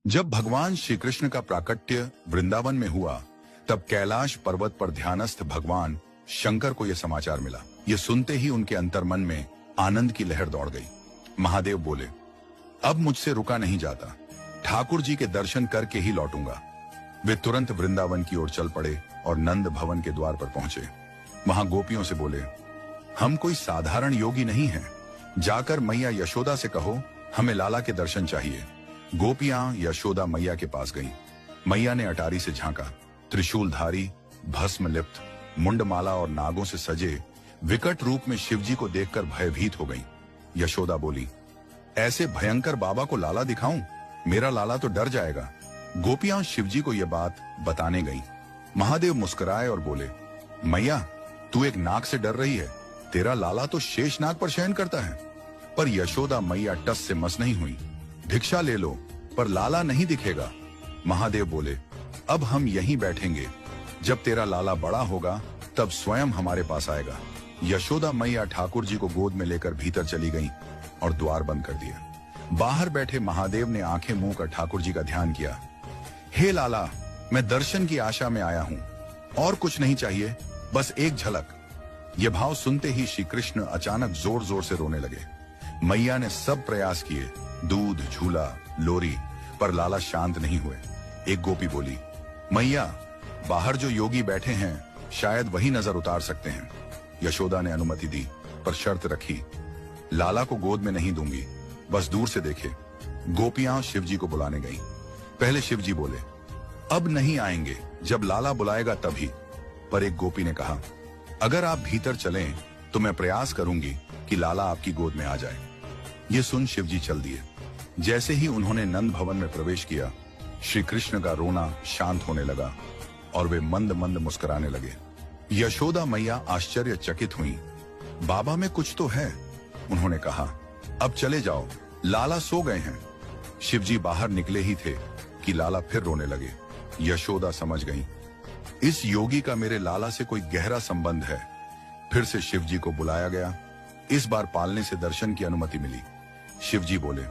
जब भगवान श्री कृष्ण का प्राकट्य वृंदावन में हुआ, तब कैलाश पर्वत पर ध्यानस्थ भगवान शंकर को यह समाचार मिला। यह सुनते ही उनके अंतर्मन में आनंद की लहर दौड़ गई। महादेव बोले, अब मुझसे रुका नहीं जाता, ठाकुर जी के दर्शन करके ही लौटूंगा। वे तुरंत वृंदावन की ओर चल पड़े और नंद भवन के द्वार पर पहुंचे। वहां गोपियों से बोले, हम कोई साधारण योगी नहीं हैं, जाकर मैया यशोदा से कहो हमें लाला के दर्शन चाहिए। गोपियां यशोदा मैया के पास गईं। मैया ने अटारी से झांका। त्रिशूलधारी, भस्म लिप्त, मुंडमाला और नागों से सजे विकट रूप में शिवजी को देखकर भयभीत हो गईं। यशोदा बोली, ऐसे भयंकर बाबा को लाला दिखाऊं? मेरा लाला तो डर जाएगा। गोपियां शिवजी को यह बात बताने गईं। महादेव मुस्कुराए और बोले, मैया तू एक नाग से डर रही है, तेरा लाला तो शेष नाग पर शयन करता है। पर यशोदा मैया टस से मस नहीं हुई। भिक्षा ले लो, पर लाला नहीं दिखेगा। महादेव बोले, अब हम यहीं बैठेंगे, जब तेरा लाला बड़ा होगा तब स्वयं हमारे पास आएगा। यशोदा मैया ठाकुर जी को गोद में लेकर भीतर चली गईं और द्वार बंद कर दिया। बाहर बैठे महादेव ने आंखें मुंह कर ठाकुर जी का ध्यान किया। हे लाला, मैं दर्शन की आशा में आया हूं, और कुछ नहीं चाहिए, बस एक झलक। यह भाव सुनते ही श्री कृष्ण अचानक जोर जोर से रोने लगे। मैया ने सब प्रयास किए, दूध, झूला, लोरी, पर लाला शांत नहीं हुए। एक गोपी बोली, मैया बाहर जो योगी बैठे हैं शायद वही नजर उतार सकते हैं। यशोदा ने अनुमति दी, पर शर्त रखी, लाला को गोद में नहीं दूंगी, बस दूर से देखे। गोपियां शिवजी को बुलाने गईं। पहले शिवजी बोले, अब नहीं आएंगे, जब लाला बुलाएगा तभी। पर एक गोपी ने कहा, अगर आप भीतर चलें तो मैं प्रयास करूंगी कि लाला आपकी गोद में आ जाए। ये सुन शिवजी चल दिए। जैसे ही उन्होंने नंद भवन में प्रवेश किया, श्री कृष्ण का रोना शांत होने लगा और वे मंद मंद मुस्कुराने लगे। यशोदा मैया आश्चर्यचकित हुई। बाबा में कुछ तो है, उन्होंने कहा, अब चले जाओ, लाला सो गए हैं। शिवजी बाहर निकले ही थे कि लाला फिर रोने लगे। यशोदा समझ गईं, इस योगी का मेरे लाला से कोई गहरा संबंध है। फिर से शिवजी को बुलाया गया। इस बार पालने से दर्शन की अनुमति मिली। शिवजी बोले,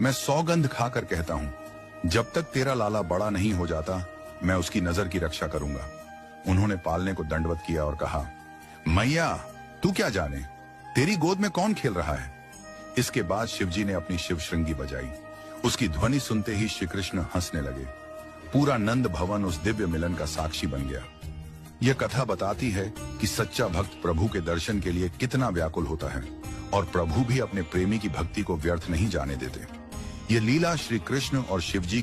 मैं सौगंध खाकर कहता हूं, जब तक तेरा लाला बड़ा नहीं हो जाता मैं उसकी नजर की रक्षा करूंगा। उन्होंने पालने को दंडवत किया और कहा, मैया तू क्या जाने, तेरी गोद में कौन खेल रहा है। इसके बाद शिवजी ने अपनी शिव श्रृंगी बजाई। उसकी ध्वनि सुनते ही श्री कृष्ण हंसने लगे। पूरा नंद भवन उस दिव्य मिलन का साक्षी बन गया। यह कथा बताती है कि सच्चा भक्त प्रभु के दर्शन के लिए कितना व्याकुल होता है, और प्रभु भी अपने प्रेमी की भक्ति को व्यर्थ नहीं जाने देते। ये लीला श्री कृष्ण और शिवजी